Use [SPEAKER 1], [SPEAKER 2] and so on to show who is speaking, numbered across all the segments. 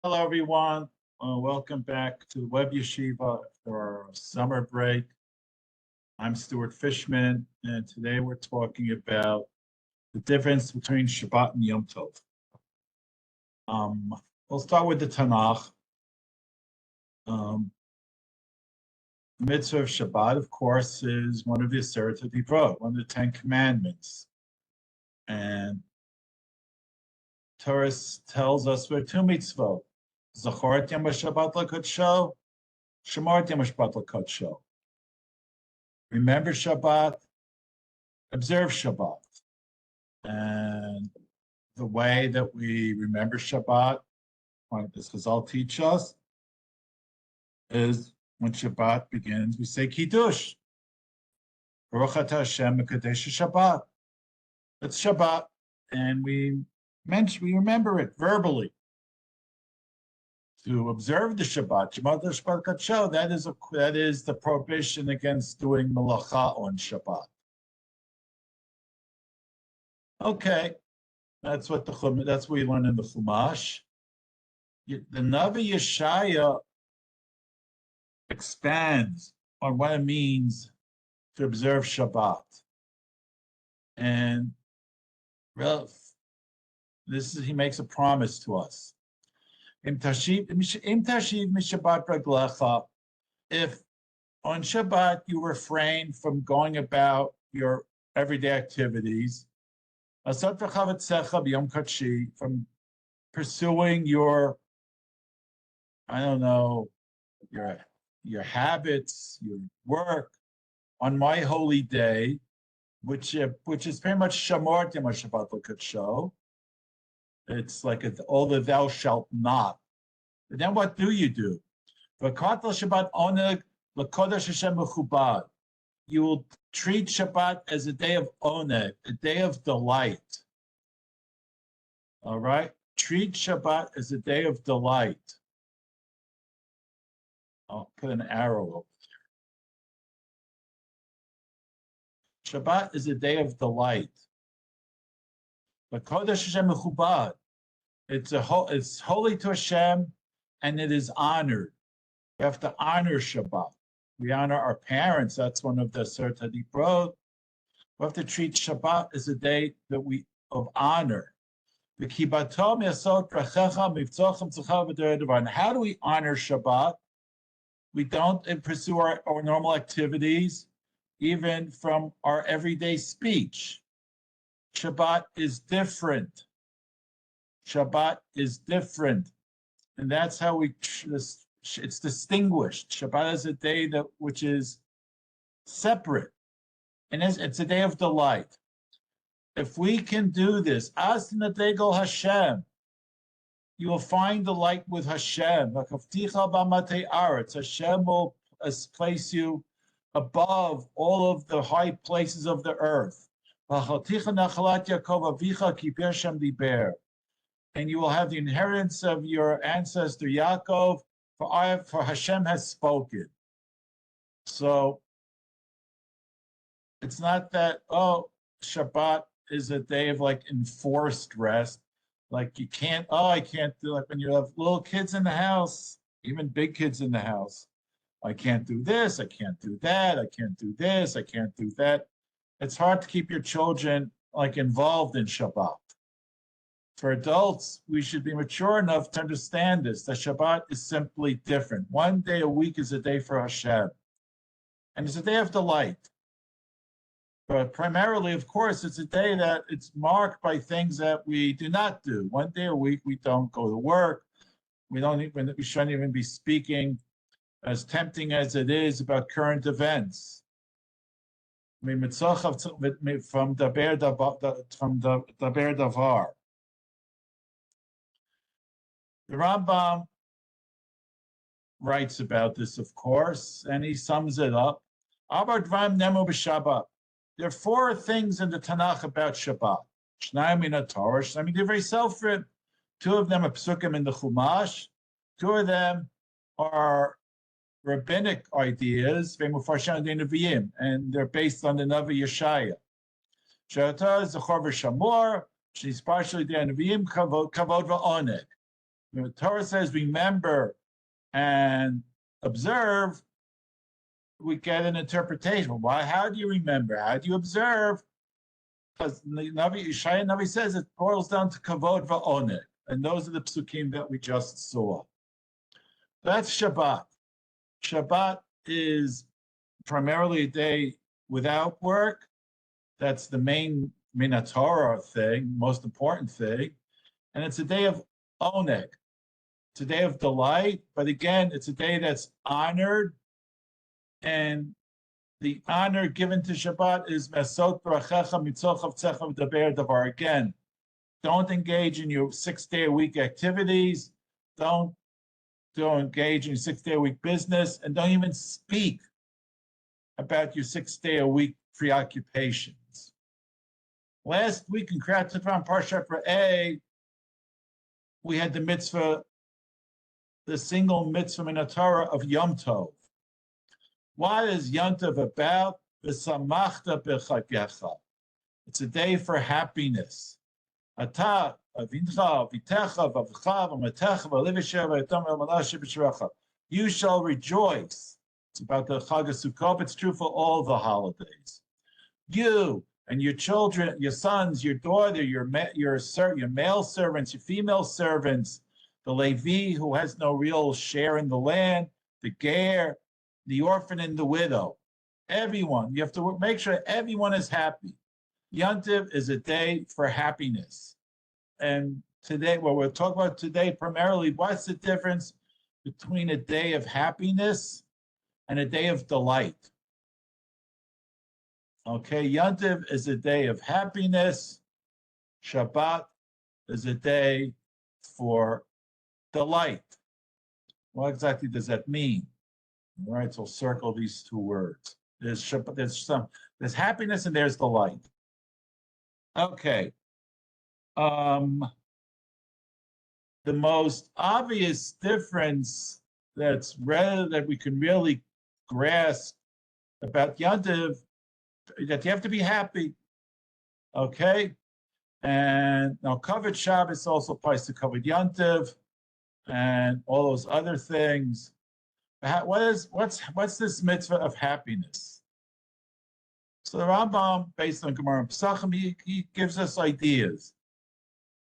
[SPEAKER 1] Hello, everyone. Welcome back to Web Yeshiva for our summer break. I'm Stuart Fischman, and today we're talking about the difference between Shabbat and Yom Tov. We'll start with the Tanakh. The mitzvah of Shabbat, of course, is one of the Aseret HaDibrot, one of the 10 Commandments. And Torah tells us there are two mitzvot. Zachorat Yom HaShabbat L'Kodsho, Shemart Yom HaShabbat L'Kodsho. Remember Shabbat, observe Shabbat. And the way that we remember Shabbat, like this Chazal teach us, is when Shabbat begins, we say Kiddush. Baruch Atah Hashem Mekadesh Shabbat. It's Shabbat, and we remember it verbally. To observe the Shabbat, Shemot Shabbat Kadsho, that is the prohibition against doing melacha on Shabbat. Okay, that's what we learn in the Chumash. The Navi Yeshaya expands on what it means to observe Shabbat, and he makes a promise to us. If on Shabbat you refrain from going about your everyday activities, from pursuing your habits, your work on my holy day, which is pretty much Shamort Yom HaShabbat L'Kodsho. It's like all the thou shalt not. But then what do? You will treat Shabbat as a day of oneg, a day of delight. All right? Treat Shabbat as a day of delight. I'll put an arrow over there. Shabbat is a day of delight. But Kodesh Hashem Mechubad, it's holy to Hashem, and it is honored. We have to honor Shabbat. We honor our parents. That's one of the Aseret HaDibrot. We have to treat Shabbat as a day of honor. And how do we honor Shabbat? We don't pursue our normal activities, even from our everyday speech. Shabbat is different. Shabbat is different. And that's how it's distinguished. Shabbat is a day which is separate. And it's a day of delight. If we can do this, Hashem, you will find delight with Hashem. Hashem will place you above all of the high places of the earth. And you will have the inheritance of your ancestor Yaakov, for Hashem has spoken. So it's not that, Shabbat is a day of like enforced rest. Like I can't do, like when you have little kids in the house, even big kids in the house. I can't do this, I can't do that, I can't do this, I can't do that. It's hard to keep your children like involved in Shabbat. For adults, we should be mature enough to understand this, that Shabbat is simply different. One day a week is a day for Hashem. And it's a day of delight. But primarily, of course, it's a day that it's marked by things that we do not do. One day a week, we don't go to work. We shouldn't even be speaking, as tempting as it is, about current events. From Daber Davar. The Rambam writes about this, of course, and he sums it up. There are four things in the Tanakh about Shabbat. Shnayim in the Torah, Shnayim they're very self-written. Two of them are psukim in the Chumash. Two of them are rabbinic ideas, and they're based on the Navi Yeshaya. Shabbat is the Chor v'Shamor, she's partially the Nevi'im, Kavod v'Oneg. When the Torah says remember and observe, we get an interpretation. Why? How do you remember? How do you observe? Because Navi says it boils down to kavod va'oneg, and those are the psukim that we just saw. That's Shabbat. Shabbat is primarily a day without work. That's the main Torah thing, most important thing. And it's a day of oneg. It's a day of delight, but again, it's a day that's honored. And the honor given to Shabbat is mesot brachecha mitzochav tzechav daber davar. Again, don't engage in your 6-day-a-week activities. Don't engage in 6-day-a-week business, and don't even speak about your 6-day-a-week preoccupations. Last week in Kriyat Tifran Parshat Re'eh, we had the mitzvah, the single mitzvah in the Torah of Yom Tov. What is Yom Tov about? V'samachta b'chagecha. It's a day for happiness. Ata avincha v'techa v'avcha v'matecha v'alivesher v'etam v'manash b'shrecha. You shall rejoice. It's about the Chag Sukkot. It's true for all the holidays. You and your children, your sons, your daughter, your male servants, your female servants, the Levi who has no real share in the land, the ger, the orphan and the widow, everyone. You have to make sure everyone is happy. Yom Tov is a day for happiness. And today, what we're talking about today primarily, what's the difference between a day of happiness and a day of delight? Okay, Yom Tov is a day of happiness. Shabbat is a day for delight. What exactly does that mean? All right, so circle these two words. There's happiness and there's delight. Okay. The most obvious difference that we can really grasp about Yom Tov, that you have to be happy. Okay? And now covered Shabbos also applies to covered Yom Tov and all those other things. What's this mitzvah of happiness? So the Rambam, based on Gemara and Pesachim, he gives us ideas.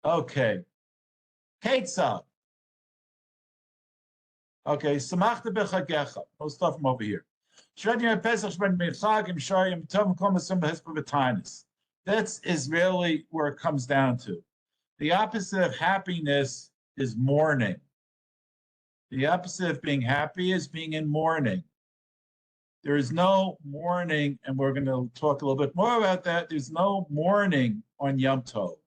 [SPEAKER 1] Okay. Ketzah. Okay, Samachta b'chagecha. We'll start from over here. That is really where it comes down to. The opposite of happiness is mourning. The opposite of being happy is being in mourning. There is no mourning, and we're going to talk a little bit more about that. There's no mourning on Yom Tov.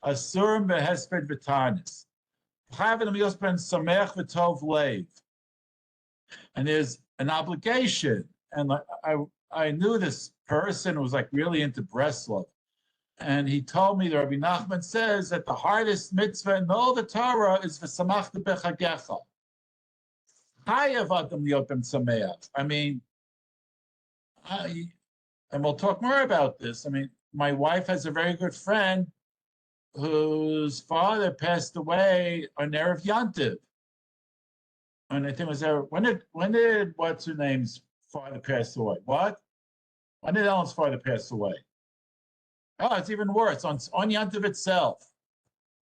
[SPEAKER 1] Asurim behesped v'tanis. And there's an obligation. And I knew this person who was like really into Breslov. And he told me that Rabbi Nachman says that the hardest mitzvah in all the Torah is v'samachta b'chagecha. I mean, and we'll talk more about this. I mean, my wife has a very good friend whose father passed away on Erev Yom Tov. And I think it was there. When did what's her name's father pass away? What? When did Ellen's father pass away? Oh, it's even worse. On Yom Tov itself.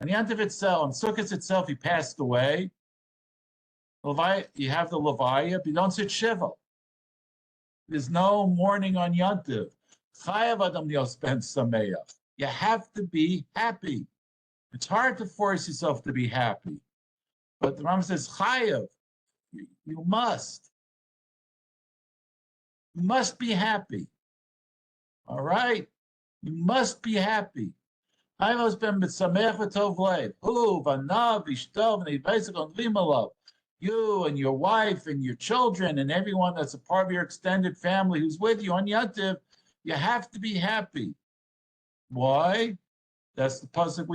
[SPEAKER 1] On Yom Tov itself, on Sukkot itself, he passed away. You have the Levaya, but you don't sit Shiva. There's no mourning on Yom Tov. Chayav adam yosben sameach. You have to be happy. It's hard to force yourself to be happy. But the Rambam says, Chayav, you must. You must be happy. All right? You must be happy. I must be mitzameach v'tov leiv. Hu v'anav v'ishtov v'neivaisik v'imalav. You and your wife and your children and everyone that's a part of your extended family who's with you on Yom Tov, you have to be happy. Why? That's the pasuk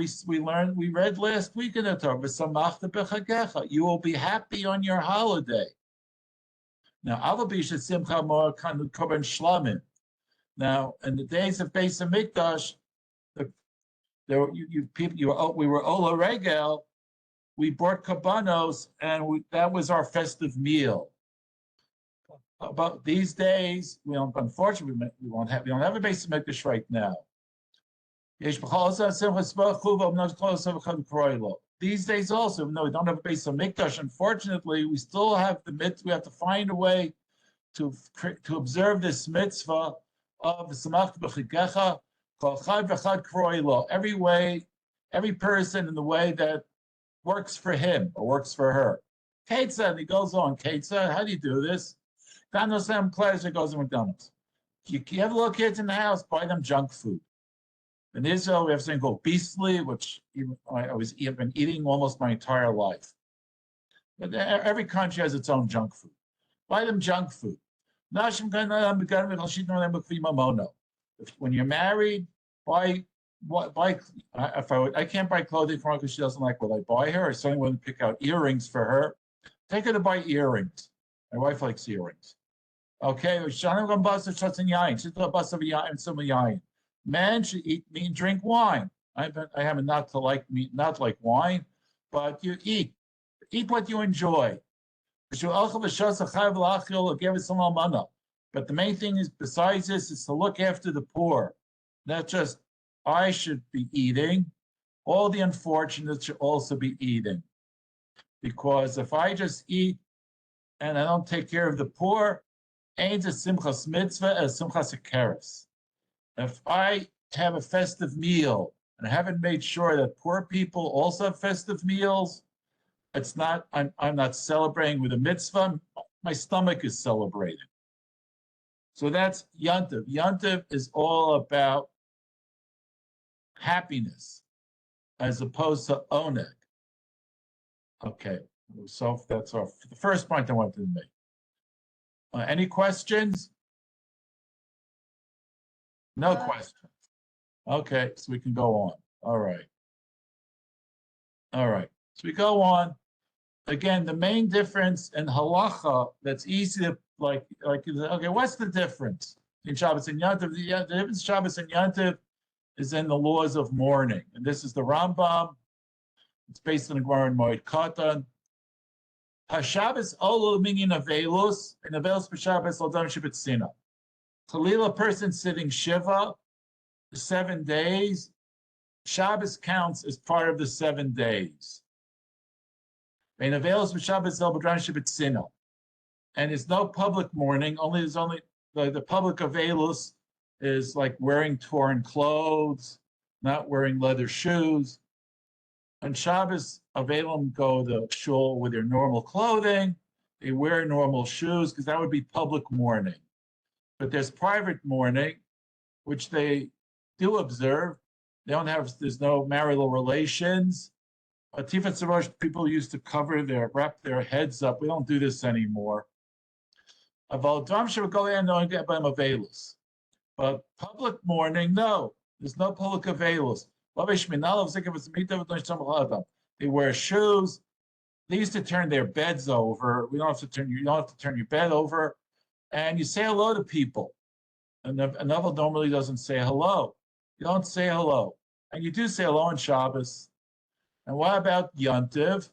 [SPEAKER 1] we read last week in the Torah. V'samachta b'chagecha. You will be happy on your holiday. Now, avabish simcha mor kanu korban shlamim. Now, in the days of Beis Hamikdash, we were ola regel. we brought kabanos, and that was our festive meal. But these days, unfortunately, we don't have a basic mikdash right now. These days also, even though we don't have a base of mikdash, unfortunately, we still have the mitzvah. We have to find a way to observe this mitzvah of samach b'chigecha kol chad v'chad kroi lo. Every person in the way that works for him or works for her. Ketzah, and he goes on. Ketzah, how do you do this? McDonald's and pleasure goes to McDonald's. You have little kids in the house, buy them junk food. In Israel, we have something called beastly, which I've been eating almost my entire life. But every country has its own junk food. Buy them junk food. When you're married, I can't buy clothing for her because she doesn't like what I buy her. I certainly wouldn't pick out earrings for her. Take her to buy earrings. My wife likes earrings. Okay, men should eat meat and drink wine. I happen not to like meat, not like wine, but you eat what you enjoy. But the main thing is, besides this, is to look after the poor. Not just I should be eating, all the unfortunates should also be eating. Because if I just eat and I don't take care of the poor, ain't a simchas mitzvah as simchas akeres. If I have a festive meal and I haven't made sure that poor people also have festive meals, it's not. I'm not celebrating with a mitzvah. My stomach is celebrating. So that's Yontiv. Yontiv is all about happiness as opposed to oneg. Okay, so that's the first point I wanted to make. Any questions? No questions. Okay, so we can go on. All right. So we go on. Again, the main difference in halacha that's easy to okay, what's the difference in Shabbos and Yom Tov? The difference in Shabbos and Yom Tov is in the laws of mourning, and this is the Rambam. It's based on the Gemara in Moed Katan. HaShabbos olu minyan avelus, and avelus b'Shabbos l'adam shebetzina. Chalila, a person sitting Shiva, 7 days, Shabbos counts as part of the 7 days. And there's no public mourning, there's only the public avelus is like wearing torn clothes, not wearing leather shoes. On Shabbos, avelim go to shul with their normal clothing, they wear normal shoes, because that would be public mourning. But there's private mourning, which they do observe. There's no marital relations. Tifat Sarosh, people used to wrap their heads up. We don't do this anymore. But public mourning, no. There's no public avelus. They wear shoes. They used to turn their beds over. You don't have to turn your bed over. And you say hello to people. And a novel normally doesn't say hello. You don't say hello. And you do say hello on Shabbos. And what about Yom Tov?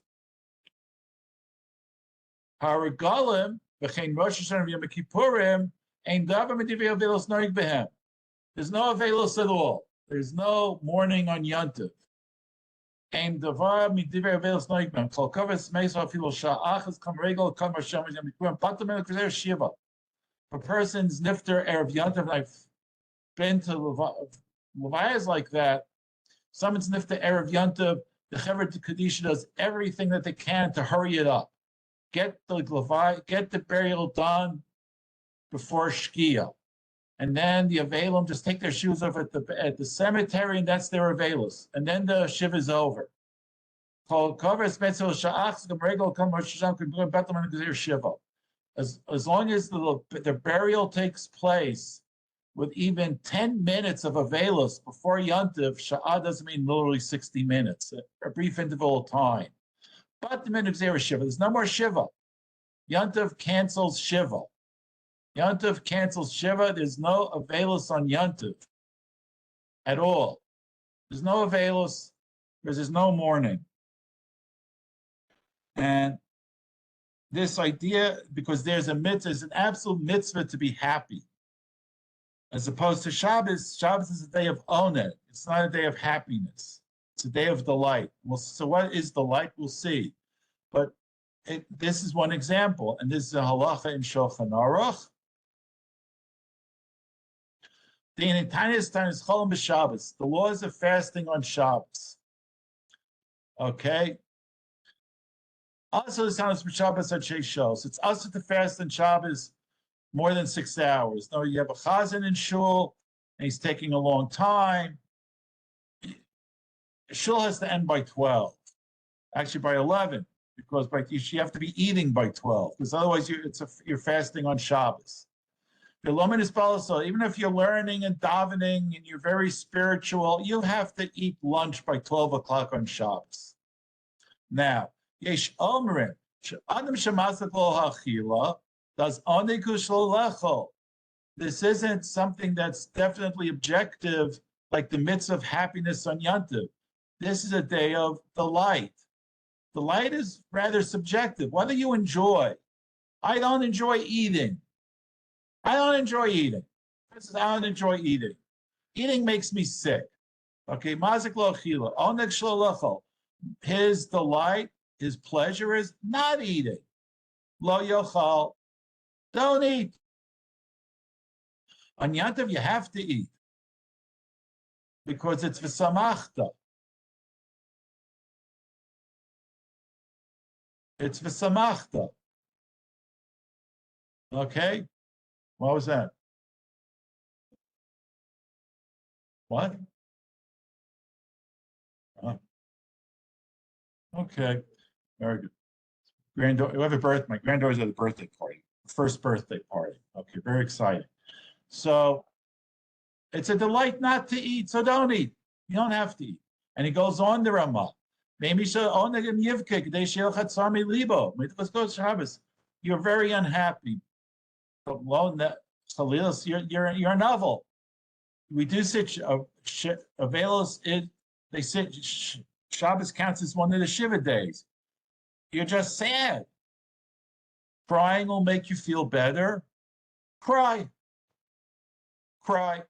[SPEAKER 1] Haragalim, v'chein Rosh Hashanah v'Yom Kippurim, ein davar medivei avelos noig behem. There's no avelos at all. There's no mourning on Yom Tov. Ein davar medivei avelos noig behem. Kol kavos meisa afilo sha'achas kam regel kam Hashem v'Yom Kippurim patam el k'zer shiva. A person's nifter erev Yom Tov, and I've been to Levias like that. Someone's nifter erev Yom Tov, the Chevra Kadisha does everything that they can to hurry it up. Get the burial done before Shkia. And then the Avelim just take their shoes off at the cemetery, and that's their Avelus. And then the Shiv is over. As long as the burial takes place with even 10 minutes of Avelus before Yom Tov, Sha'ah doesn't mean literally 60 minutes, a brief interval of time. But the minute of Shiva, there's no more Shiva. Yom Tov cancels Shiva. Yom Tov cancels Shiva. There's no Avelus on Yom Tov at all. There's no Avelus because there's no mourning. And this idea, because there's a mitzvah, is an absolute mitzvah to be happy. As opposed to Shabbos, Shabbos is a day of oneg. It's not a day of happiness. It's a day of delight. Well, so what is delight? We'll see. But this is one example, and this is a halacha in Shulchan Aruch. The laws of fasting on Shabbos. Okay. Also, the sounds for Shabbos at Sheishos. It's also to fast on Shabbos more than 6 hours. No, you have a chazan in shul, and he's taking a long time. Shul has to end by 12, actually by 11, because you have to be eating by 12, because otherwise you're fasting on Shabbos. Even if you're learning and davening and you're very spiritual, you have to eat lunch by 12 o'clock on Shabbos. Now, yesh omrim, she'adam shemasak lo ha'achila, does onekush lo lechol. This isn't something that's definitely objective, like the mitzvah of happiness on Yontiv. This is a day of delight. Delight is rather subjective. Whether you enjoy, I don't enjoy eating. I don't enjoy eating. I don't enjoy eating. Eating makes me sick. Okay, mazik lo achila, oneg shlo lechol. His delight, his pleasure is not eating. Lo yochal, don't eat. On Yantav, you have to eat because it's v'samachta. It's v'samachta. Okay? What was that? What? Okay, very good. Granddaughter, we have a birthday. My granddaughter's at a birthday party, first birthday party. Okay, very exciting. So it's a delight not to eat, so don't eat. You don't have to eat. And he goes on the Ramah. Maybe you're very unhappy. You're a novel. We do say they say Shabbos counts as one of the Shiva days. You're just sad. Crying will make you feel better. Cry. Cry.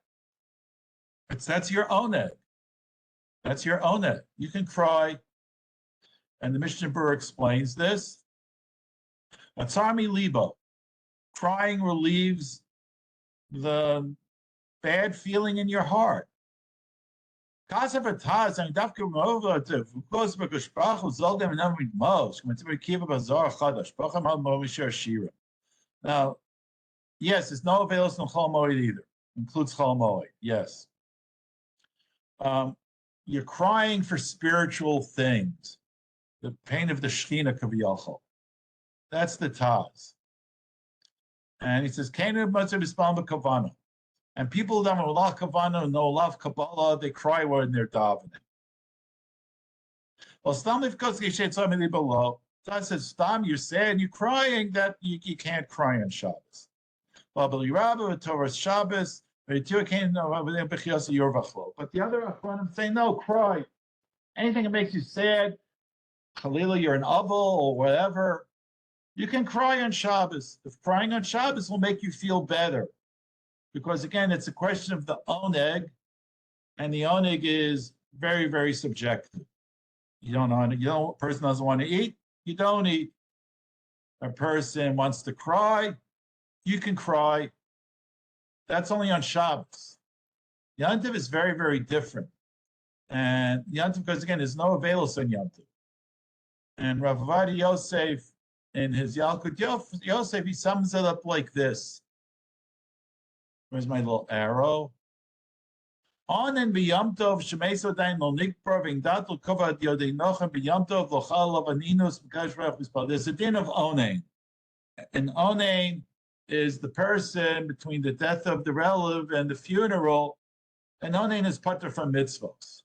[SPEAKER 1] That's your oneg. That's your oneg. You can cry. And the Mishnah Berurah explains this. Atzarmi libo. Crying relieves the bad feeling in your heart. Because now, yes, it's no avails no Chol Moed either. Includes Chol Moed, yes. You're crying for spiritual things. The pain of the Shechina Kaviyachol. That's the Taz. And he says, Kainu Matzah B'Spam B'Kavana. And people who don't know Allah Kavana, know Allah Kabbalah, they cry when they're davening. Well, Stam because below. God says, Stam, you're sad, you're crying, that you can't cry on Shabbos. But the other Achronim say, no, cry. Anything that makes you sad, Khalila, you're an aval or whatever, you can cry on Shabbos. If crying on Shabbos will make you feel better. Because again, it's a question of the oneg, and the oneg is very, very subjective. A person doesn't want to eat, you don't eat. A person wants to cry, you can cry. That's only on Shabbos. Yantiv is very, very different. And Yantiv, because again, there's no availus on Yantiv. And Rav Avadi Yosef, in his Yalkut Yosef, he sums it up like this. Where's my little arrow? On and b'yam tov shemeso dain lo nikpar v'ingdatul kovad yodei nochem b'yam tov lochal lavaninus b'kash rach b'spal. There's a din of onain. And onain is the person between the death of the relative and the funeral. And onain is pater from mitzvahs.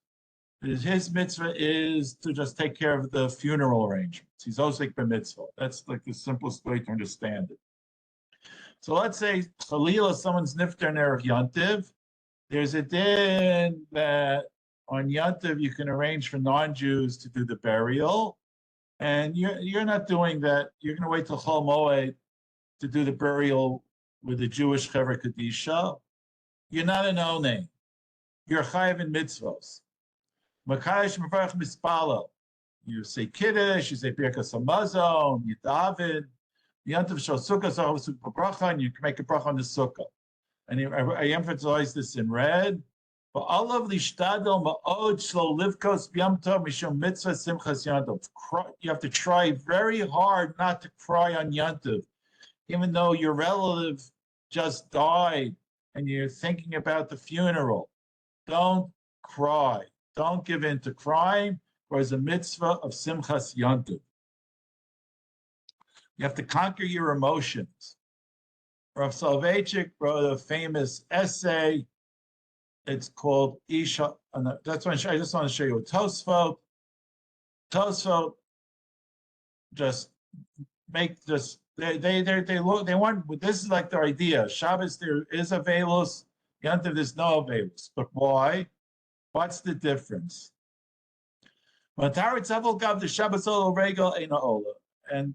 [SPEAKER 1] His mitzvah is to just take care of the funeral arrangements. He's osik b'mitzvah. That's like the simplest way to understand it. So let's say Chalila, someone's nifter in Erev Yontiv. There's a din that on Yontiv you can arrange for non-Jews to do the burial, And you're not doing that. You're going to wait till Chol Moed to do the burial with the Jewish Chevra Kadisha. You're not an Onei. You're Chayav in mitzvos. Makayish Mevarach Mispalo. You say Kiddush, you say Birkas Hamazon, you daven. Yantav Shal Sukkah, so bracha, and you can make a bracha on the Sukkah. And I emphasize this in red. But all of the shtadol ma'od shlo livkos b'yom tov mishum mitzvah simchas yantav. You have to try very hard not to cry on yantav, even though your relative just died and you're thinking about the funeral. Don't cry. Don't give in to crying, or as a mitzvah of simchas yantav. You have to conquer your emotions. Rav Soloveitchik wrote a famous essay. It's called Isha. That's why I just want to show you a Tosfot. Tosfot just make this. They want. This is like their idea. Shabbos there is a velos. Yantav there's no velos. But why? What's the difference? And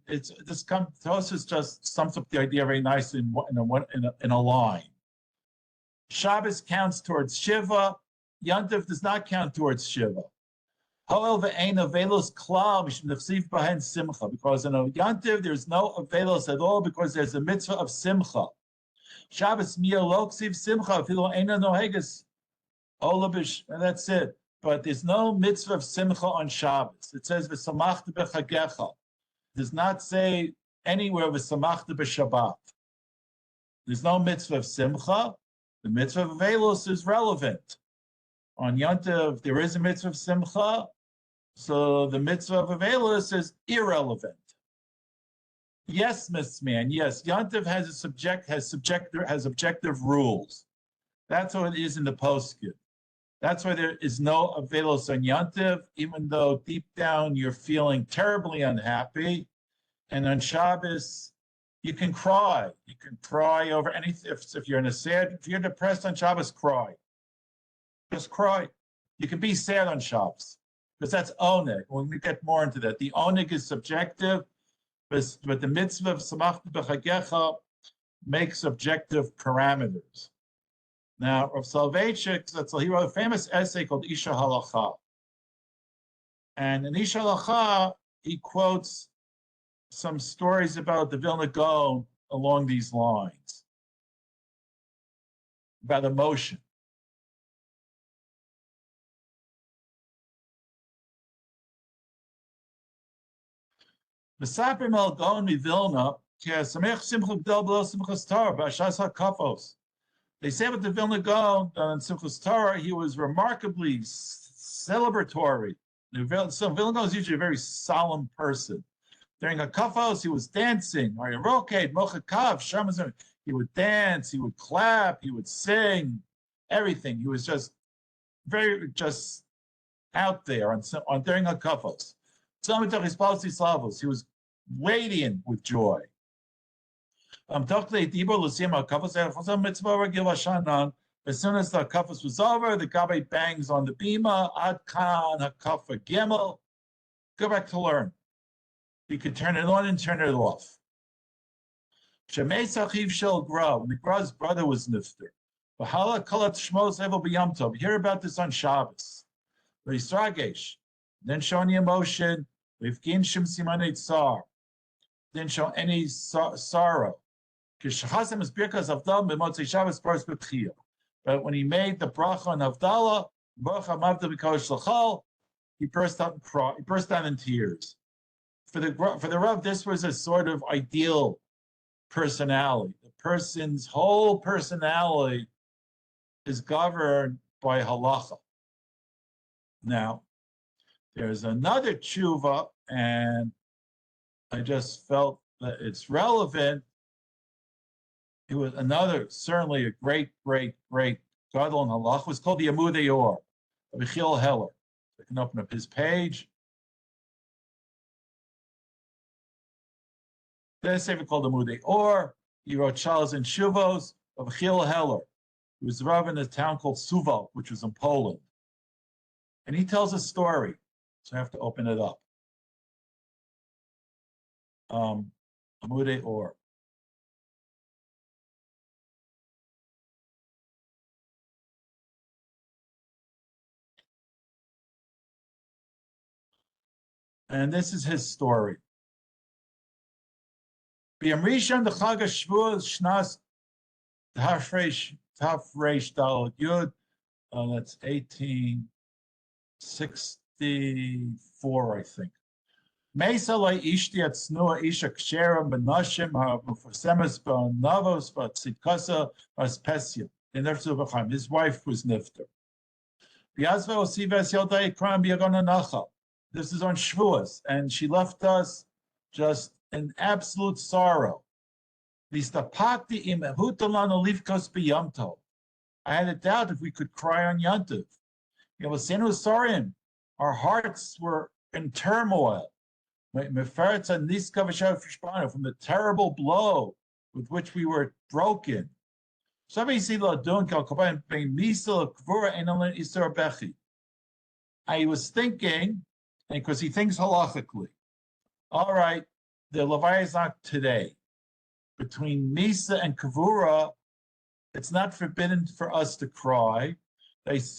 [SPEAKER 1] it's this Tosfos just sums up the idea very nicely in a line. Shabbos counts towards Shiva. Yantav does not count towards Shiva. Because in a Yantav there's no avelos at all because there's a mitzvah of Simcha. Shabbos mialoksiv Simcha filo eina noheges olabish, and that's it. But there's no mitzvah of Simcha on Shabbos. It says v'samachta b'chagecha. It does not say anywhere v'samachta b'Shabbat. There's no mitzvah of Simcha. The mitzvah of Avelos is relevant. On Yantav, there is a mitzvah of Simcha, so the mitzvah of Avelos is irrelevant. Yes, Miss Man, yes, Yantav has objective rules. That's what it is in the postscript. That's why there is no Avelos on Yantav, even though deep down you're feeling terribly unhappy. And on Shabbos, you can cry. You can cry over anything. If you're if you're depressed on Shabbos, cry. Just cry. You can be sad on Shabbos because that's oneg. When we get more into that, the oneg is subjective, but the mitzvah of samachta b'chagecha makes objective parameters. Now, Rav Soloveitchik, he wrote a famous essay called Isha Halacha. And in Isha Halacha, he quotes some stories about the Vilna Gaon along these lines, about emotion. Mesaprim el Gaon mi Vilna, they say about the Vilna Gaon in Simchas Torah, he was remarkably celebratory. So Vilna Gaon is usually a very solemn person. During a kafos, he was dancing. He would dance, he would clap, he would sing, everything. He was just out there during a kafos. He was radiant with joy. As soon as the kafos was over, the gabbai bangs on the bima. Ad kan hakafa gimel. Go back to learn. You could turn it on and turn it off. Shemei Sachiv Shel Gra, when the Gra's brother was nifter. V'hala kalat shmos evel b'yom tov. Hear about this on Shabbos. V'yisragesh. Then show any emotion. V'yivkin shem simanei tsar. Didn't show any sorrow. Kishachasem is birkas avdal b'motzei Shabbos paras b'tchiyah. But when he made the bracha on Havdalah, bracha mavda b'kodesh l'chol, he burst out in tears. For the Rav, this was a sort of ideal personality. The person's whole personality is governed by halacha. Now, there's another tshuva, and I just felt that it's relevant. It was certainly a great gadol in halacha. It was called the Amudei Or, of Yechiel Heller. I can open up his page. There's a sefer called Amudei Or. He wrote Shalos and Shuvos of Yechiel Heller. He was the Rav in a town called Suwałk, which was in Poland. And he tells a story. So I have to open it up. Amudei Or. And this is his story. B'Yam the Chag HaShavuos Shnas Tafresh Dal Yud. That's 1864, I think. Mesa la ishti at snua isha ksherim benashim ha'mufasemes ba'navos ba'tzidkasa ba'spesia. In their Subachim, his wife was Nifter. Biazva osives yodai kram biagona nacha. This is on Shavuos, and she left us just in absolute sorrow. Vistapakti im hutalana livkos b'Yom Tov. I had a doubt if we could cry on Yom Tov. Our hearts were in turmoil from the terrible blow with which we were broken. I was thinking, because he thinks halachically, all right, the Levaya is not today. Between Misa and Kavura, it's not forbidden for us to cry. Because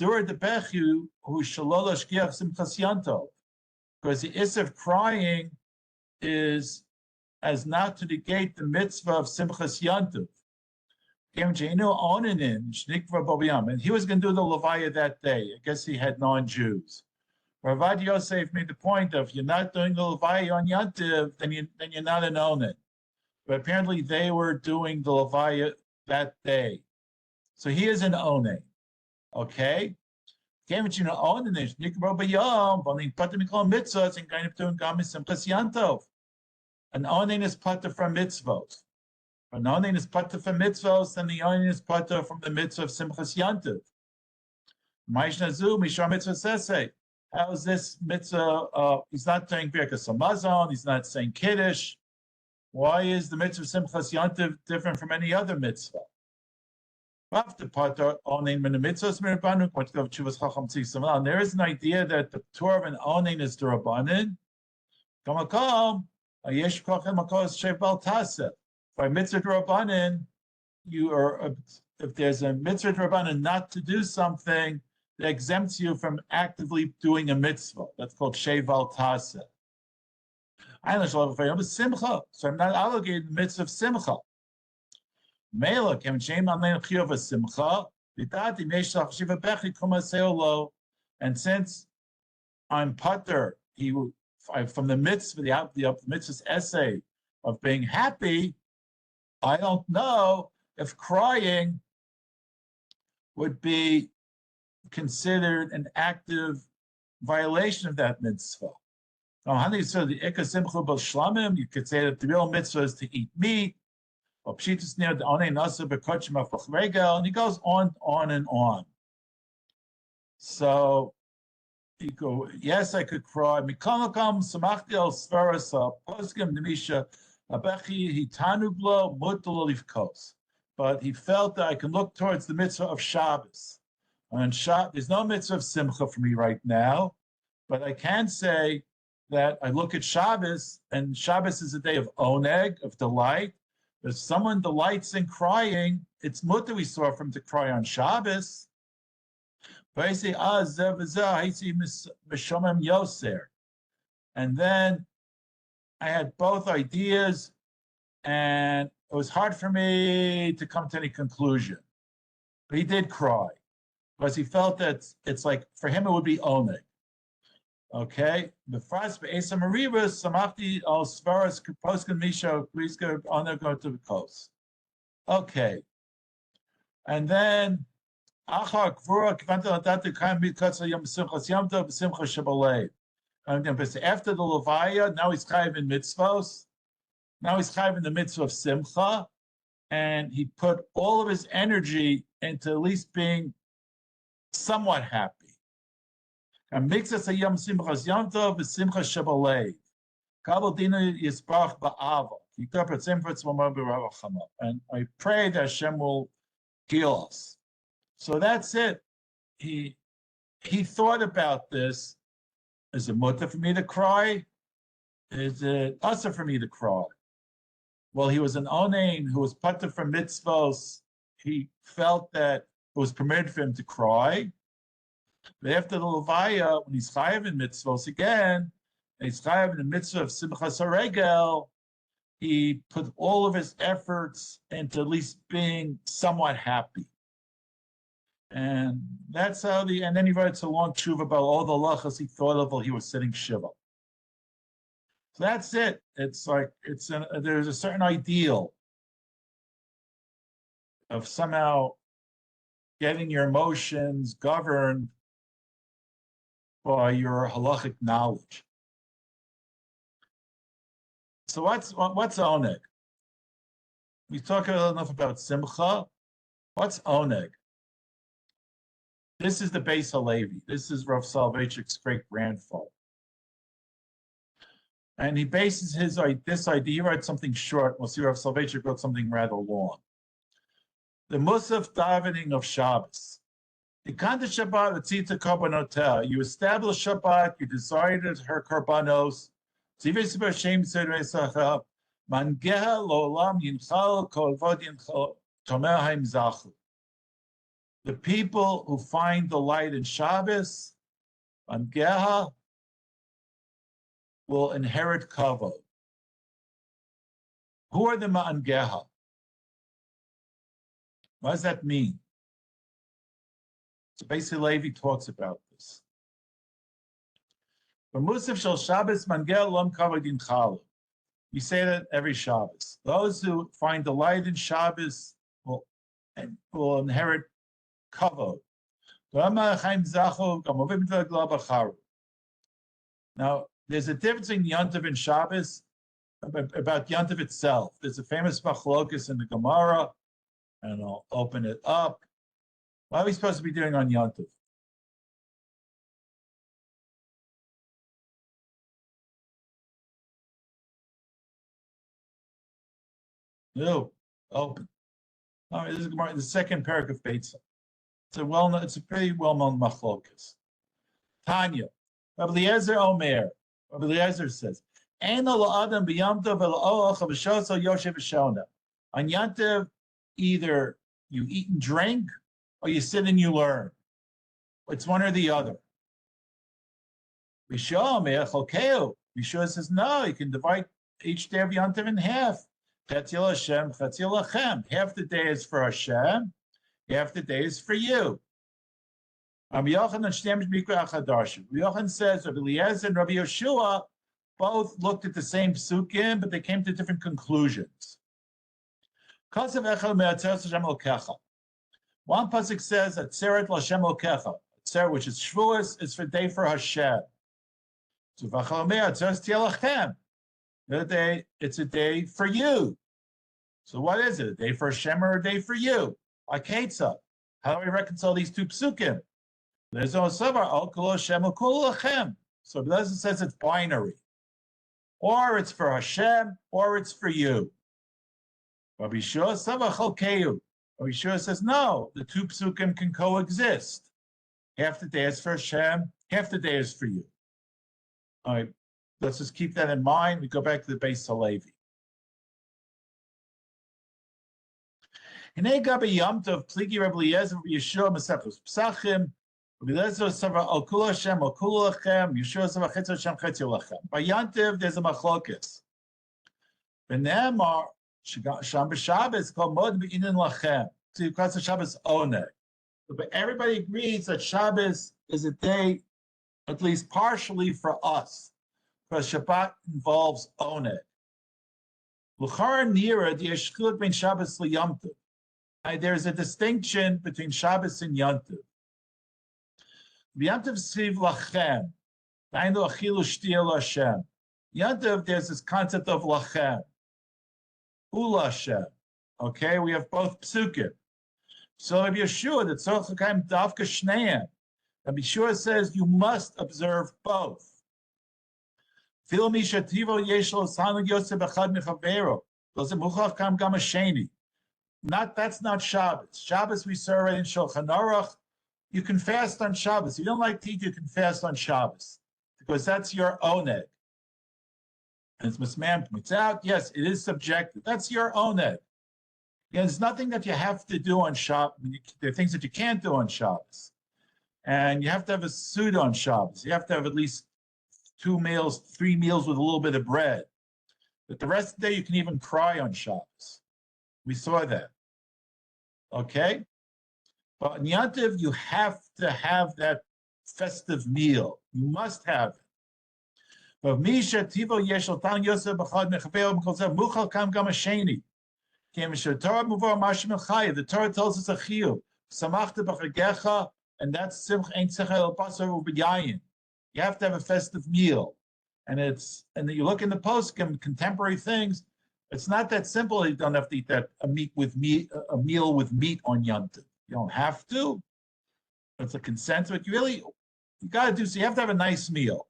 [SPEAKER 1] the issue of crying is as not to negate the mitzvah of Simchas Yontiv. And he was going to do the Levaya that day. I guess he had non-Jews. Rabbi Yosef made the point of, you're not doing the Levaya on Yontiv, then you're not an Onen. But apparently they were doing the Levaya that day. So he is an Onen. Okay? An Onen is pata from mitzvot. An Onen is pata from mitzvot, and the Onen is pata from the mitzvah of Simchas Yantiv. How is this mitzvah? He's not saying Birkas Hamazon, he's not saying Kiddush. Why is the mitzvah of Simchas Yantiv different from any other mitzvah? And there is an idea that the Torah of an Onen is the Rabbanin. By mitzvah Rabbanin, if there's a mitzvah Rabbanin not to do something that exempts you from actively doing a mitzvah. That's called Sheval Taseh. So I'm not obligated to the mitzvah of Simcha. And since I'm putter, from the mitzvah, the mitzvah's essay of being happy, I don't know if crying would be considered an active violation of that mitzvah. You could say that the real mitzvah is to eat meat. And he goes on and on. So you go, yes, I could cry. But he felt that I can look towards the mitzvah of Shabbos. And there's no mitzvah of Simcha for me right now, but I can say that I look at Shabbos, and Shabbos is a day of oneg, of delight. If someone delights in crying, it's mutter we saw from to cry on Shabbos. But I say, and then I had both ideas, and it was hard for me to come to any conclusion. But he did cry, because he felt that it's like, for him, it would be oneg. Okay, the first be'esa marivas samachti al svaras poskan misha please go on there go to the coast. Okay, and then achar kvura kivanta ladatu kaim mitkatsa yom simchas yom tov b'simcha shabalei. And after the levaya, now he's chayiv in mitzvos. Now he's chayiv in the mitzvah of simcha, and he put all of his energy into at least being somewhat happy. And makes us a yom simchas yom tov v'simcha shabalei. Kabel dina yisbarach ba'ava. And I pray that Hashem will heal us. So that's it. He thought about this. Is it mutter for me to cry? is it also for me to cry? Well, he was an onain who was patur from mitzvos. He felt that it was permitted for him to cry. But after the levaya, when he's chayav in mitzvos again, and he's chayav in the mitzvah of simchas haregel, he put all of his efforts into at least being somewhat happy. And that's how and then he writes a long tshuva about all the lachas he thought of while he was sitting shiva. So that's it. It's like, there's a certain ideal of somehow getting your emotions governed by your halachic knowledge. So what's oneg? We talk enough about simcha. What's oneg? This is the Beis Halevi. This is Rav Soloveitchik's great grandfather. And he bases this idea, he writes something short. We'll see Rav Soloveitchik wrote something rather long. The Musaf davening of Shabbos. You establish Shabbat, you decided her karbanos. The people who find the light in Shabbos, Mangeha, will inherit kavod. Who are the Ma'angeha? What does that mean? So basically, Levi talks about this. For Musaf shel Shabbos Mangel Lom Kavod in Chalu. We say that every Shabbos. Those who find the light in Shabbos will inherit kavod. Now, there's a difference in Yontiv and Shabbos about Yontiv itself. There's a famous machlokus in the Gemara, and I'll open it up. What are we supposed to be doing on Yontiv? No, open. All right, this is Gemara, the second parak of Beitzah. It's a pretty well-known machlokus. Tanya, Rabbi Eliezer Omer. Rabbi Eliezer says, on Yantiv, either you eat and drink, or you sit and you learn. It's one or the other. Rishon says, no, you can divide each day of Yantiv in half. Half the day is for Hashem, half the day is for you. Rabbi Yochanan says Rabbi Eliezer and Rabbi Yeshua both looked at the same psukim, but they came to different conclusions. One pasuk says Atzeret L'Hashem Elokecha. Atzeret, which is Shavuos, is for day for Hashem. So it's a day for you. So what is it? A day for Hashem or a day for you? Aketza. How do we reconcile these two psukim? There's no savar al kol Hashem al kol lachem. So it says it's binary. Or it's for Hashem, or it's for you. Rabbi Yeshua savar chalkeu. Rabbi Yeshua says no. The two psukim can coexist. Half the day is for Hashem, half the day is for you. All right, let's just keep that in mind. We go back to the Beis Halevi. Hinei gabi Yom Tov pligi Rabbi Eliezer Yeshua Masechus Psachim. Rabbi Eliezer Savar Al Kul Hashem Al Kul Lachem. Yeshua Savar Chetz Hashem Chetz Lachem. By Yantiv, there's a machlokas. V'ne'emar Sham b'Shabbos Kol Mod B'Inin Lachem. So you call it Shabbos Oneg. But everybody agrees that Shabbos is a day, at least partially for us, because Shabbat involves Oneg. L'chara nira di'eshchiluk ben Shabbos l'Yom Tov. There's a distinction between Shabbos and Yom Tov. Yom Tov sviv lachem, da'inu achilu shtiya l'Hashem. Yom Tov, there's this concept of lachem, ula Hashem. Okay, we have both psukim. So Rabbi Yeshua, the tzorch l'kaim davka shneim. Rabbi Yeshua says you must observe both. Fil mi shetivo yesh lo sanug yosef echad mechavero. Doesn't muchach kam gam hasheni. That's not Shabbos. Shabbos we saw right in Shulchan Aruch. You can fast on Shabbos. If you don't like to eat, you can fast on Shabbos because that's your oneg. And as Ms. Mann points out, yes, it is subjective. That's your own ed. There's nothing that you have to do on Shabbos. There are things that you can't do on Shabbos. And you have to have a suit on Shabbos. You have to have at least 2 meals, 3 meals with a little bit of bread. But the rest of the day, you can even cry on Shabbos. We saw that. Okay? But in Yantiv, you have to have that festive meal. You must have it. But Misha Tivo Yeshel Tan Yosef B'chad Mechaveo B'kolzev Muchal Kam Gam Hasheni. The Torah tells us a chiyuv. Samachta b'chagecha, and that's simcha ein tzechel el basar u'b'yayin. You have to have a festive meal, and you look in the poskim, contemporary things. It's not that simple. You don't have to eat a meal with meat on Yom Tov. You don't have to. It's a consensus, but you got to do. So you have to have a nice meal,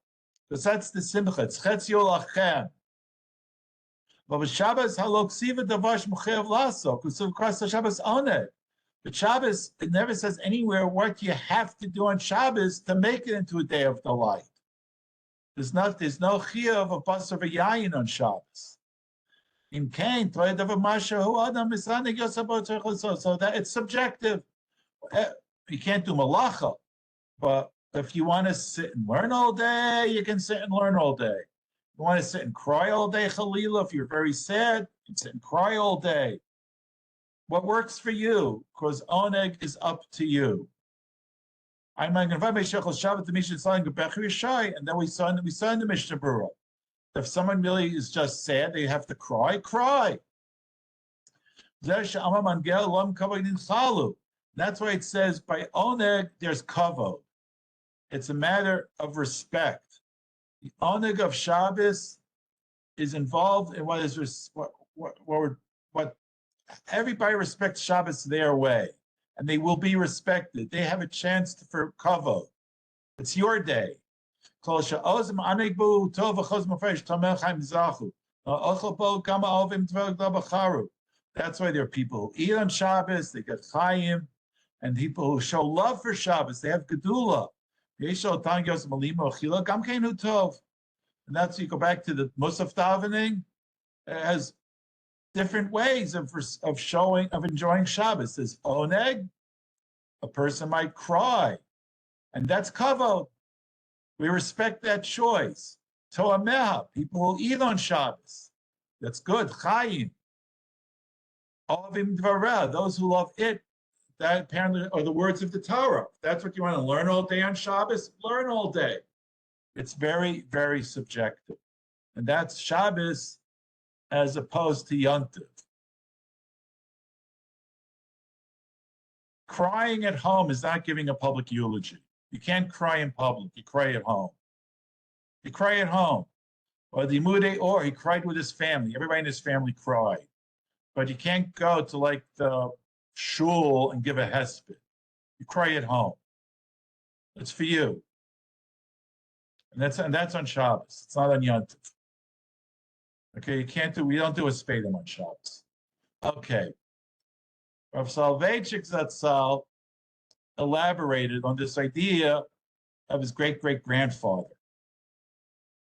[SPEAKER 1] because that's the simcha. It's chetzio lachem. But with Shabbos, halok siva davash muchev laso, because of course the Shabbos on it. But Shabbos, it never says anywhere what you have to do on Shabbos to make it into a day of delight. There's no chiyuv of basar v'yayin on Shabbos. In Cain, so that it's subjective. You can't do malacha, but if you want to sit and learn all day, you can sit and learn all day. You want to sit and cry all day, Chalila, if you're very sad, you can sit and cry all day. What works for you? Because oneg is up to you. And then we saw in the Mishnah Berurah. If someone really is just sad, they have to cry, cry. That's why it says by oneg, there's kavod. It's a matter of respect. The oneg of Shabbos is involved in what everybody respects Shabbos their way, and they will be respected. They have a chance for kavod. It's your day. That's why there are people who eat on Shabbos, they get chayim, and people who show love for Shabbos, they have gedula. And that's, you go back to the Musaf davening, it has different ways of enjoying Shabbos. There's oneg, a person might cry, and that's kavod. We respect that choice. Toameha, people will eat on Shabbos. That's good. Chayim. Ovim dvareh, those who love it, that apparently are the words of the Torah. If that's what you want to learn all day on Shabbos, learn all day. It's very, very subjective. And that's Shabbos as opposed to Yom Tov. Crying at home is not giving a public eulogy. You can't cry in public. You cry at home. You cry at home. Or the Mudei Or, he cried with his family. Everybody in his family cried. But you can't go to like the shul and give a hesped. You cry at home. It's for you. And that's on Shabbos. It's not on Yom Tov. Okay, we don't do a spadim on Shabbos. Okay. Rav Soloveitchik Zatzal elaborated on this idea of his great-great-grandfather.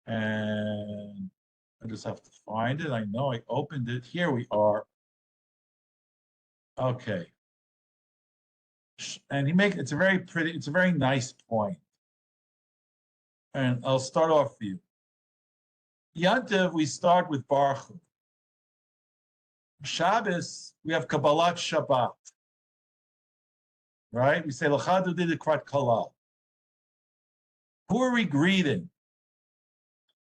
[SPEAKER 1] And I just have to find it. I know I opened it. Here we are. Okay. And it's a very nice point. And I'll start off for you. Yom Tov, we start with Baruch Hu. Shabbos, we have Kabbalat Shabbat. Right? We say, L'chadu didikrat kala. Who are we greeting?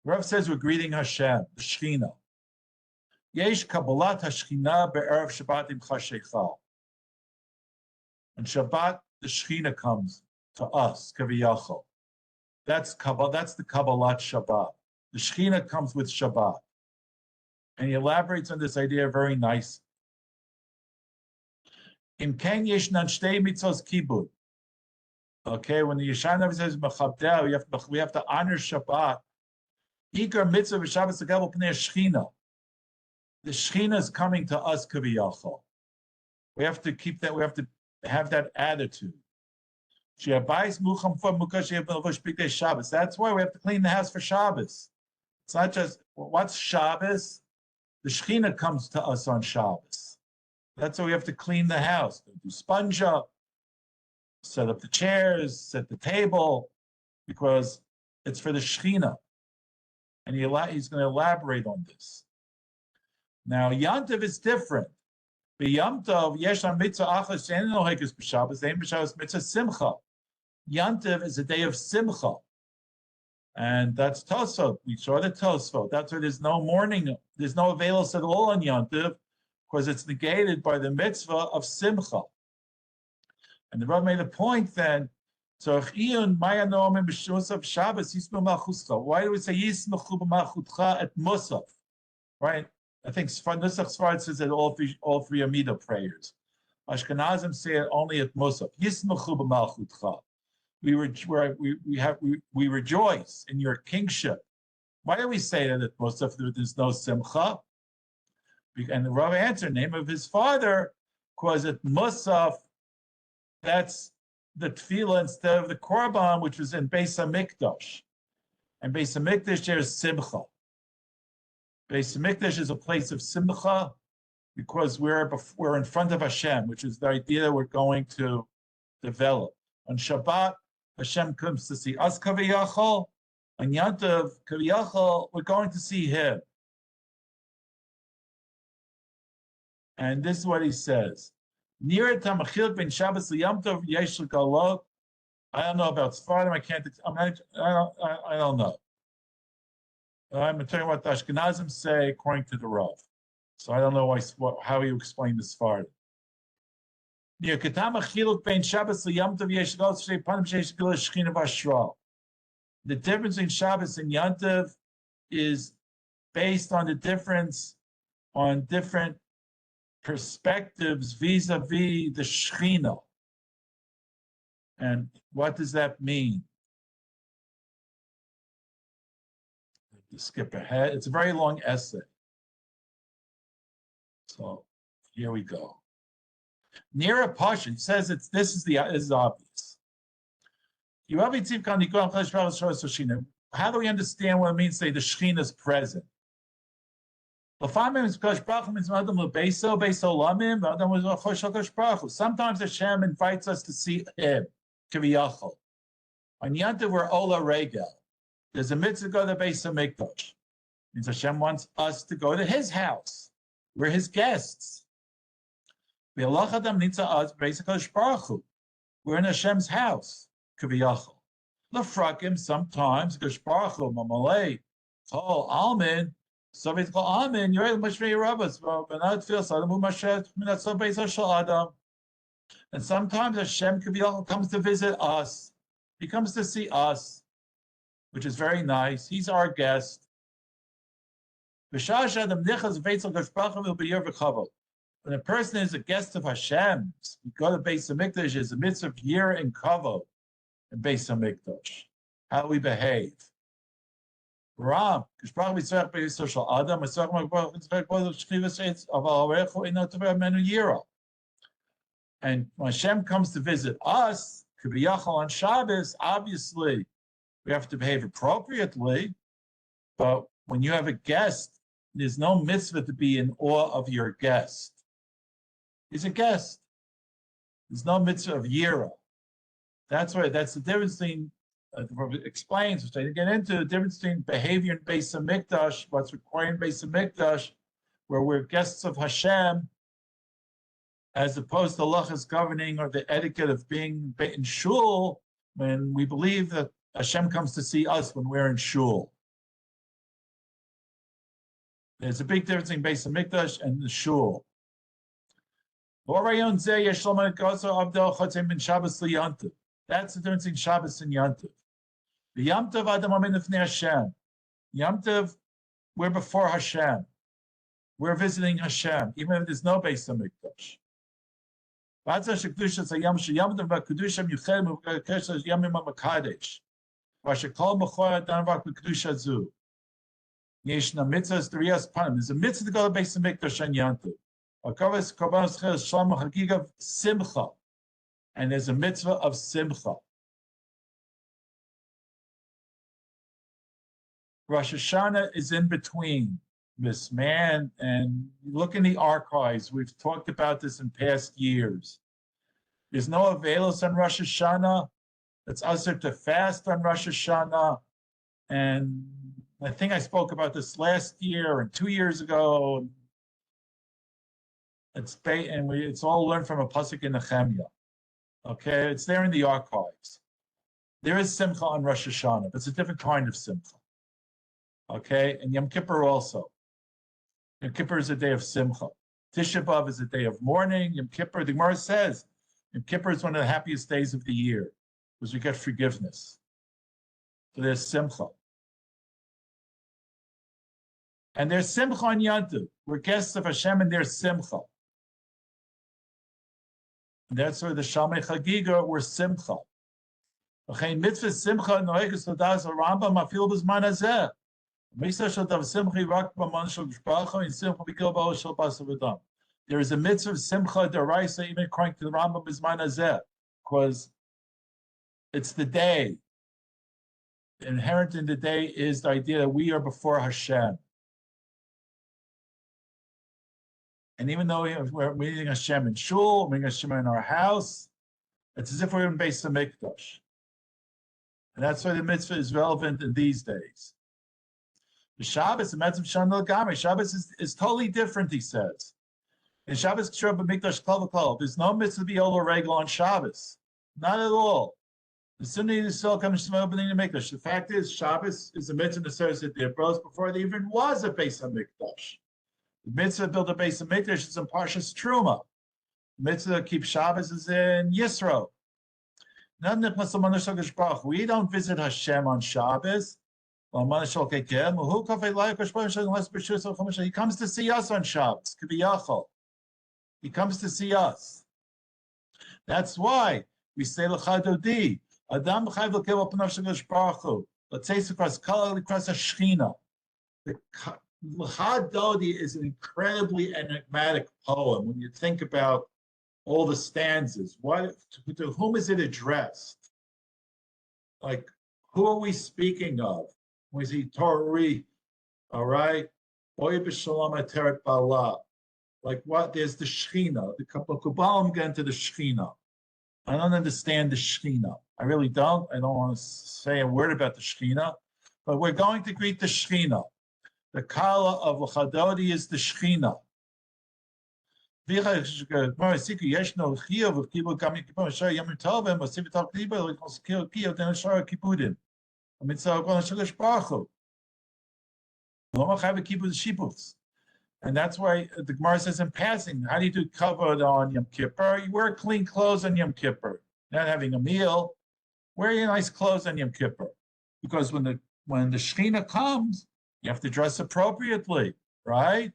[SPEAKER 1] Rav says we're greeting Hashem, the Shechina. Yesh Kabbalat HaShechina be'erev Shabbat im chashecha. On Shabbat, the Shechina comes to us, Kaviyachol. That's the Kabbalat Shabbat. The Shechina comes with Shabbat. And he elaborates on this idea very nicely. In Ken Yeshnan Shtei Mitzvos Kibud. Okay, when the Yeshana says Mechabdel, we have to honor Shabbat. Ikar Mitzvah v'Shabbos L'Gabel Pnei Shechina. The Shechina is coming to us, Kaviyachol. We have to keep that. We have to have that attitude. That's why we have to clean the house for Shabbos. It's not just, well, what's Shabbos? The Shekhinah comes to us on Shabbos. That's why we have to clean the house. Do sponge up, set up the chairs, set the table, because it's for the Shekhinah. And he's going to elaborate on this. Now, Yom Tov is different. The Yom Tov, yesh mitzvah achas she'en lo hekes b'Shabbos, ein b'Shabbos mitzvah simcha. Yom Tov is a day of simcha. And that's Tosfot. We saw the Tosfot. That's why there's no mourning. There's no availus at all on Yom Tov, because it's negated by the mitzvah of simcha. And the Rav made a point then. So why do we say Yismechu b'malchutcha at Musaf? Right? I think Nusach Sfard says that all three Amida prayers. Ashkenazim say it only at Musaf. Yismechu b'malchutcha. We rejoice in your kingship. Why do we say that at Musaf there's no simcha? And the Rav answered, name of his father, because at Musaf, that's the tefillah instead of the korban, which was in Beis HaMikdash. And Beis HaMikdash, there's simcha. Beis HaMikdash is a place of simcha because we're in front of Hashem, which is the idea that we're going to develop. On Shabbat, Hashem comes to see us, Kaviyachol. On Yom Tov, Kaviyachol, we're going to see Him. And this is what he says. Near Tamachil ben Shabbos Yom Tov Yesh Galot. I don't know about Sfardim. I don't know. I'm telling you what the Ashkenazim say according to the Rav. So I don't know how you explain the Sfardim. Near Tamachil ben Shabbos Yom Tov Yesh Galot Shnei Panim Sheish Gila Shechina V'Ashral. The difference in Shabbos and Yom Tov is based on the difference on different perspectives vis-a-vis the Shekhinah. And what does that mean? To skip ahead, it's a very long essay. So here we go. Near a Pasha, it says this is obvious. How do we understand what it means to say the Shekhinah is present? Sometimes Hashem invites us to see Him, Kiviyachol. On Yom Tov, we're Ola Regel. There's a mitzvah to go to the Beis HaMikdash. Means Hashem wants us to go to His house. We're His guests. We're in Hashem's house, Kiviyachol. Lefrakim, sometimes, Kadosh Baruch Hu, Mamalei, Tol, Almin, so it's called Amen. You're able to rabbis, but not feel Sadamu Mashet, not so based on Adam. And sometimes Hashem comes to visit us. He comes to see us, which is very nice. He's our guest. When a person is a guest of Hashem, you go to Beis HaMikdash, is a mitzvah of year and kavod in Beis HaMikdash. How do we behave? Ram, Adam, and when Hashem comes to visit us, on Shabbos, obviously we have to behave appropriately. But when you have a guest, there's no mitzvah to be in awe of your guest. He's a guest. There's no mitzvah of yira. That's the difference between. Explains, which I didn't get into, the difference between behavior in Beis HaMikdash, what's required in Beis HaMikdash, where we're guests of Hashem, as opposed to Lachas governing or the etiquette of being in shul, when we believe that Hashem comes to see us when we're in shul. There's a big difference in Beis HaMikdash and the shul. That's the difference in Shabbos and Yom Tov. The Yom Tov Adam Amin Lifnei Hashem. Yom Tov, we're before Hashem. We're visiting Hashem, even if there's no Beis HaMikdash. V'atzah shekdusha tzayam sheyam Tov v'kedusha yuched v'kedusha yamim ha'makadesh. V'ashekol b'chor adam v'kedusha zu. Yeshna mitzvah t'riyas panim. There's a mitzvah to go to Beis HaMikdash on Yom Tov. V'kavas korbanos cheres shalom chagigav simcha. And there's a mitzvah of simcha. Rosh Hashanah is in between this, man. And look in the archives. We've talked about this in past years. There's no Avelos on Rosh Hashanah. It's usher to fast on Rosh Hashanah. And I think I spoke about this last year and 2 years ago. It's all learned from a pasuk in Nehemiah. Okay, it's there in the archives. There is simcha on Rosh Hashanah, but it's a different kind of simcha. Okay, and Yom Kippur also. Yom Kippur is a day of simcha. Tisha B'Av is a day of mourning. Yom Kippur, the Gemara says, Yom Kippur is one of the happiest days of the year because we get forgiveness. So there's simcha. And there's simcha on Yom Tov. We're guests of Hashem and there's simcha. And that's where the Shalmei Chagiga were simcha. Mitzvah simcha noiges l'das Rambam afil b'zman hazeh. There is a mitzvah of simcha deraisa even according to the Rambam b'zman hazeh, because it's the day. Inherent in the day is the idea that we are before Hashem. And even though we're meeting Hashem in shul, meeting Hashem in our house, it's as if we're in Beis HaMikdash. And that's why the mitzvah is relevant in these days. The Shabbos, the mitzvah Shanel Gamri, Shabbos is totally different, he says. In Shabbos, there's no mitzvah to be able to regal on Shabbos. Not at all. The Sunni Yisrael comes to opening the Mikdash. The fact is, Shabbos is a mitzvah associated with the Hebrews before there even was a Beis HaMikdash. The mitzvah to build a Beis HaMikdash is in Parshas Truma. The mitzvah to keep Shabbos is in Yisro. We don't visit Hashem on Shabbos. He comes to see us on Shabbos. He comes to see us. That's why we say l'chadodi. Adam b'chayv l'kev l'panav shel Baruch Hu. Let's say across a shechina. The l'chadodi is an incredibly enigmatic poem when you think about all the stanzas. To whom is it addressed? Like, who are we speaking of? We see Tori, all right? Oy b'shalom ateret bala. Like what? There's the Shechina. The Kabbalah get into the Shechina. I don't understand the Shechina. I really don't. I don't want to say a word about the Shechina, but we're going to greet the Shechina. The Kala of L'chadodi is the Shechina. And that's why the Gemara says in passing, how do you do kavod on Yom Kippur? You wear clean clothes on Yom Kippur. You're not having a meal. Wear your nice clothes on Yom Kippur. Because when the Shechina comes, you have to dress appropriately, right?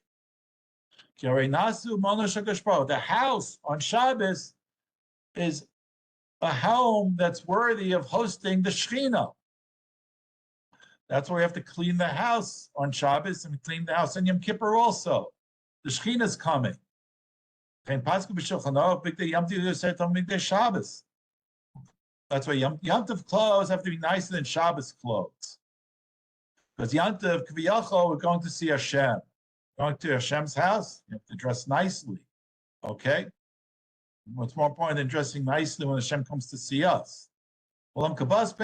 [SPEAKER 1] The house on Shabbos is a home that's worthy of hosting the Shechina. That's why we have to clean the house on Shabbos and clean the house on Yom Kippur also. The Shechina is coming. That's why Yom Tov clothes have to be nicer than Shabbos clothes. Because Yom Tov, K'viyachol, we're going to see Hashem. Going to Hashem's house, you have to dress nicely. Okay? What's more important than dressing nicely when Hashem comes to see us? But there's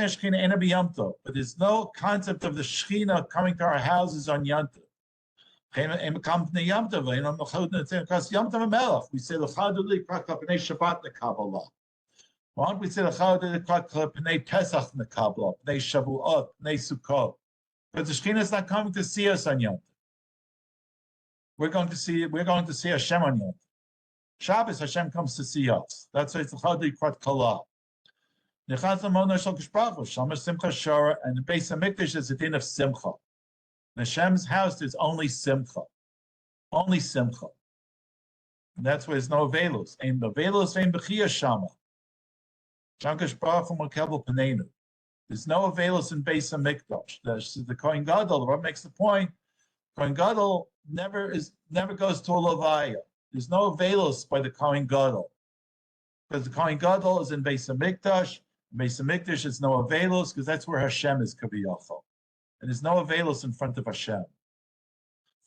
[SPEAKER 1] no concept of the Shechina coming to our houses on Yom Tov. We say Shabbat Kabbalah. Why don't we say Pesach Kabbalah, Shavuot, Sukkot? Because the Shechina is not coming to see us on Yom Tov. We're going to see Hashem on Yom Tov. Shabbos, Hashem comes to see us. That's why it's L'chadli Krat Kala. Nechaz L'mona Shal Kishpachu, Shamash Simcha Shara, and the Beis HaMikdash is a din of Simcha. In Hashem's house, there's only Simcha. Only Simcha. And that's why there's no Avelos. Ein Avelos, ein Bechia Shama. Sham Kishpachu Makabel Panenu. There's no Avelos in Beis HaMikdash. The Kohen Gadol, the Rav makes the point, Kohen Gadol never goes to a Levaya. There's no Avelos by the Kohen Gadol. Because the Kohen Gadol is in Beis HaMikdash. In Beis HaMikdash is no Avelos because that's where Hashem is Kaviyachol. and there's no Avelos in front of Hashem.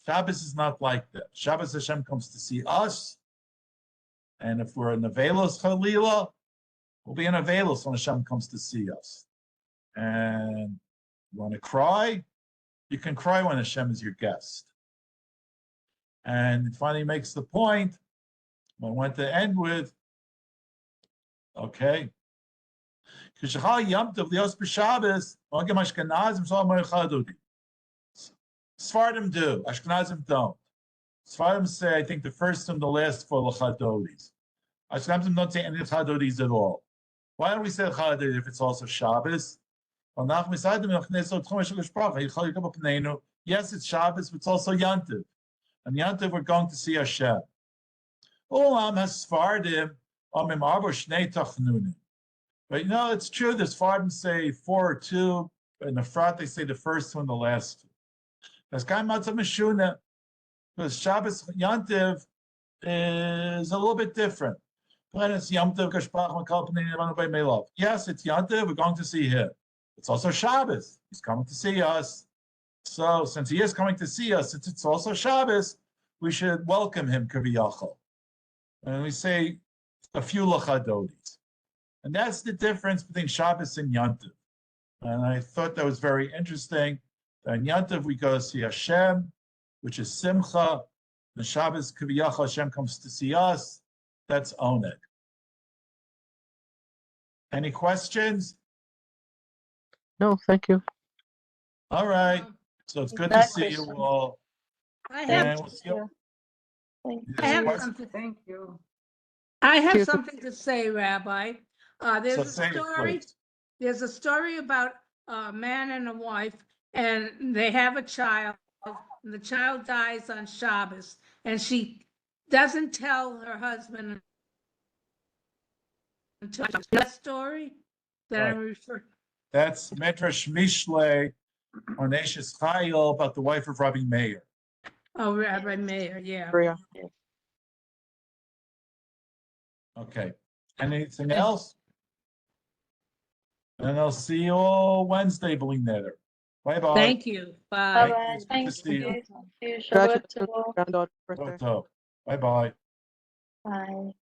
[SPEAKER 1] Shabbos is not like that. Shabbos, Hashem comes to see us, and if we're in Avelos Chalila, we'll be in Avelos when Hashem comes to see us. And you want to cry? You can cry when Hashem is your guest. And it finally makes the point, I want to end with, okay. Sfardim do, Ashkenazim don't. Sfardim say, I think the first and the last four L'chadodis. Ashkenazim don't say any L'chadodis at all. Why don't we say L'chadodis if it's also Shabbos? Yes, it's Shabbos, but it's also Yantiv. And Yantiv, we're going to see Hashem. Olam has Sfardim, Amim Arbo Shnei Tachnunim. But it's true, the Sfardim say 4 or 2, but in the front they say the first one, the last two. That's kind of Matzah Meshuna, because Shabbos Yantiv is a little bit different. Yes, it's Yantiv, we're going to see him. It's also Shabbos. He's coming to see us. So since he is coming to see us, since it's also Shabbos, we should welcome him, Kaviyachal. And we say a few L'chadodis. And that's the difference between Shabbos and Yantiv. And I thought that was very interesting. In Yantiv, we go to see Hashem, which is Simcha. The Shabbos, Kaviyachal, Hashem comes to see us. That's Oneg. Any questions?
[SPEAKER 2] No, thank you.
[SPEAKER 1] All right. So it's good to see you all.
[SPEAKER 3] I have something.
[SPEAKER 4] Thank you.
[SPEAKER 3] I have something to say, Rabbi. There's
[SPEAKER 1] So
[SPEAKER 3] a story. There's a story about a man and a wife, and they have a child. And the child dies on Shabbos, and she doesn't tell her husband. That story that I'm referring.
[SPEAKER 1] That's Medrash Mishlei on Eshes Chayil about the wife of Rabbi Meir.
[SPEAKER 3] Oh, Rabbi Meir, yeah.
[SPEAKER 1] Okay. Anything else? And I'll see you all Wednesday, B'li Bye-bye.
[SPEAKER 3] Thank you. Bye.
[SPEAKER 1] Thank you.
[SPEAKER 2] Congratulations, granddaughter's birthday.
[SPEAKER 1] Bye-bye.
[SPEAKER 4] Bye.